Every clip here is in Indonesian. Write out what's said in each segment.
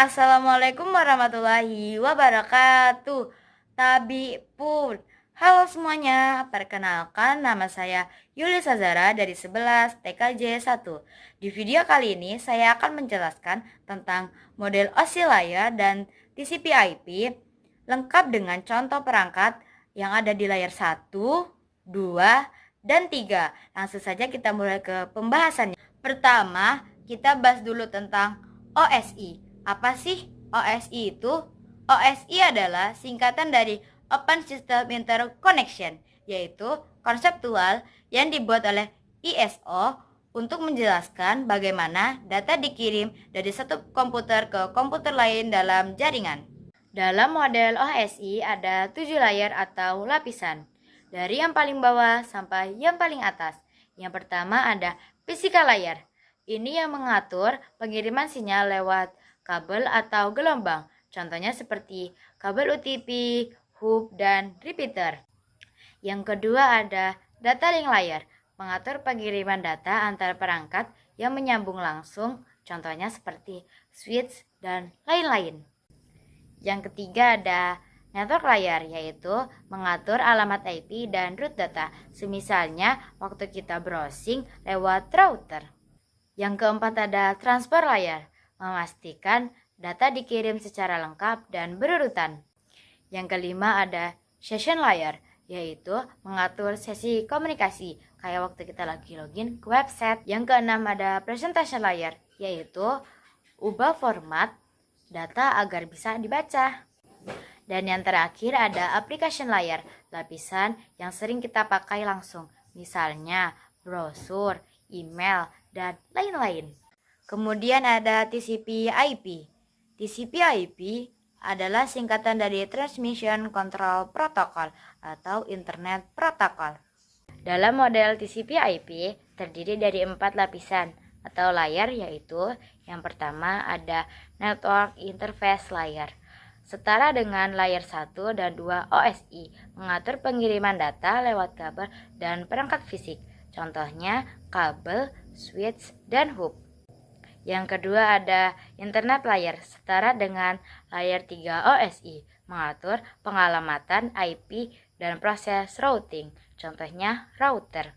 Assalamualaikum warahmatullahi wabarakatuh. Tabi pun. Halo semuanya, perkenalkan nama saya Yulis Azara dari 11 TKJ 1. Di video kali ini saya akan menjelaskan tentang model OSI layar dan TCP/IP lengkap dengan contoh perangkat yang ada di layar 1, 2, dan 3. Langsung saja kita mulai ke pembahasannya. Pertama, kita bahas dulu tentang OSI. Apa sih OSI itu? OSI adalah singkatan dari Open System Interconnection, yaitu konseptual yang dibuat oleh ISO untuk menjelaskan bagaimana data dikirim dari satu komputer ke komputer lain dalam jaringan. Dalam model OSI ada 7 layer atau lapisan, dari yang paling bawah sampai yang paling atas. Yang pertama ada physical layer. Ini yang mengatur pengiriman sinyal lewat kabel atau gelombang, contohnya seperti kabel UTP, hub, dan repeater. Yang kedua ada data link layer, mengatur pengiriman data antar perangkat yang menyambung langsung, contohnya seperti switch dan lain-lain. Yang ketiga ada network layer, yaitu mengatur alamat IP dan root data, semisalnya waktu kita browsing lewat router. Yang keempat ada transfer layer, memastikan data dikirim secara lengkap dan berurutan. Yang kelima ada session layer, yaitu mengatur sesi komunikasi, kayak waktu kita lagi login ke website. Yang keenam ada presentation layer, yaitu ubah format data agar bisa dibaca. Dan yang terakhir ada application layer, lapisan yang sering kita pakai langsung, misalnya brosur, email, dan lain-lain. Kemudian ada TCP/IP. TCP/IP adalah singkatan dari Transmission Control Protocol atau Internet Protocol. Dalam model TCP/IP terdiri dari 4 lapisan atau layer, yaitu yang pertama ada Network Interface Layer, setara dengan layer 1 dan 2 OSI, mengatur pengiriman data lewat kabel dan perangkat fisik, contohnya kabel, switch, dan hub. Yang kedua ada Internet Layer, setara dengan layer 3 OSI, mengatur pengalamatan IP dan proses routing, contohnya router.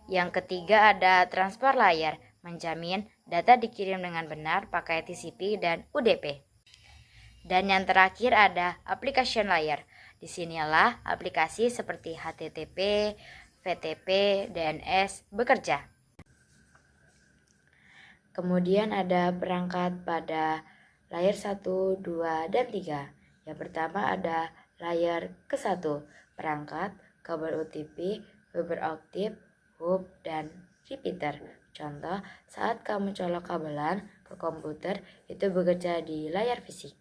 Yang ketiga ada Transport Layer, menjamin data dikirim dengan benar pakai TCP dan UDP. Dan yang terakhir ada Application Layer. Disinilah aplikasi seperti HTTP, FTP, DNS bekerja. Kemudian ada perangkat pada layer 1, 2, dan 3. Yang pertama ada layer ke-1, perangkat, kabel UTP, fiber optik, hub, dan repeater. Contoh, saat kamu colok kabelan ke komputer, itu bekerja di layar fisik.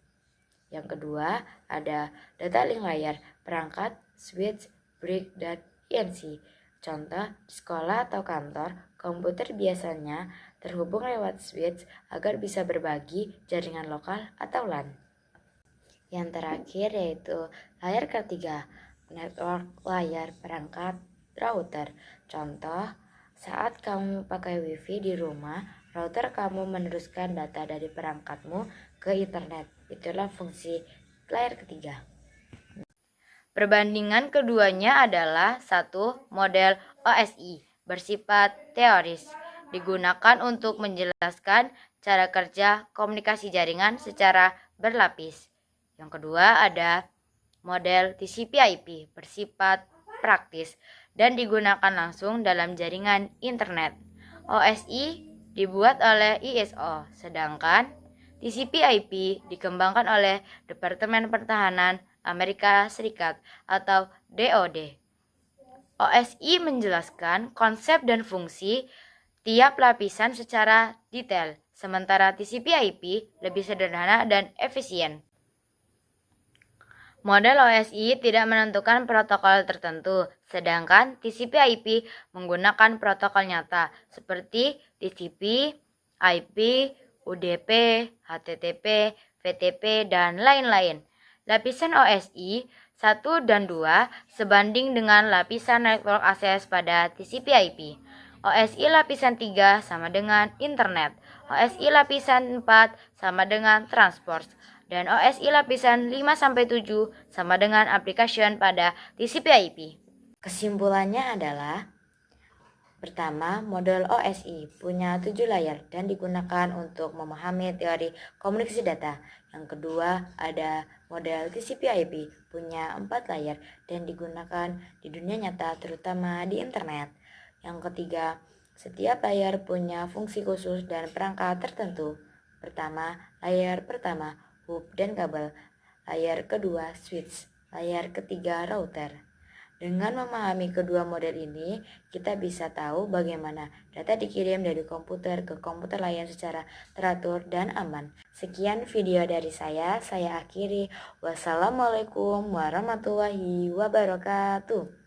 Yang kedua ada data link layer, perangkat, switch, brick, dan INC. Contoh, di sekolah atau kantor, komputer biasanya terhubung lewat switch agar bisa berbagi jaringan lokal atau LAN. Yang terakhir yaitu layar ketiga, network layer, perangkat, router. Contoh, saat kamu pakai wifi di rumah, router kamu meneruskan data dari perangkatmu ke internet. Itulah fungsi layar ketiga. Perbandingan keduanya adalah satu, model OSI bersifat teoris, digunakan untuk menjelaskan cara kerja komunikasi jaringan secara berlapis. Yang kedua ada model TCP/IP bersifat praktis dan digunakan langsung dalam jaringan internet. OSI dibuat oleh ISO, sedangkan TCP/IP dikembangkan oleh Departemen Pertahanan Amerika Serikat atau DoD. OSI menjelaskan konsep dan fungsi tiap lapisan secara detail, sementara TCP/IP lebih sederhana dan efisien. Model OSI tidak menentukan protokol tertentu, sedangkan TCP/IP menggunakan protokol nyata seperti TCP, IP, UDP, HTTP, FTP, dan lain-lain. Lapisan OSI 1 dan 2 sebanding dengan lapisan network access pada TCP/IP. OSI lapisan 3 sama dengan internet. OSI lapisan 4 sama dengan transport, dan OSI lapisan 5-7 sama dengan application pada TCP/IP. Kesimpulannya adalah, pertama, model OSI punya 7 layar dan digunakan untuk memahami teori komunikasi data. Yang kedua, ada model TCP/IP punya 4 layar dan digunakan di dunia nyata terutama di internet. Yang ketiga, setiap layar punya fungsi khusus dan perangkat tertentu. Pertama, layar pertama, hub dan kabel. Layar kedua, switch. Layar ketiga, router. Dengan memahami kedua model ini, kita bisa tahu bagaimana data dikirim dari komputer ke komputer lain secara teratur dan aman. Sekian video dari saya akhiri. Wassalamualaikum warahmatullahi wabarakatuh.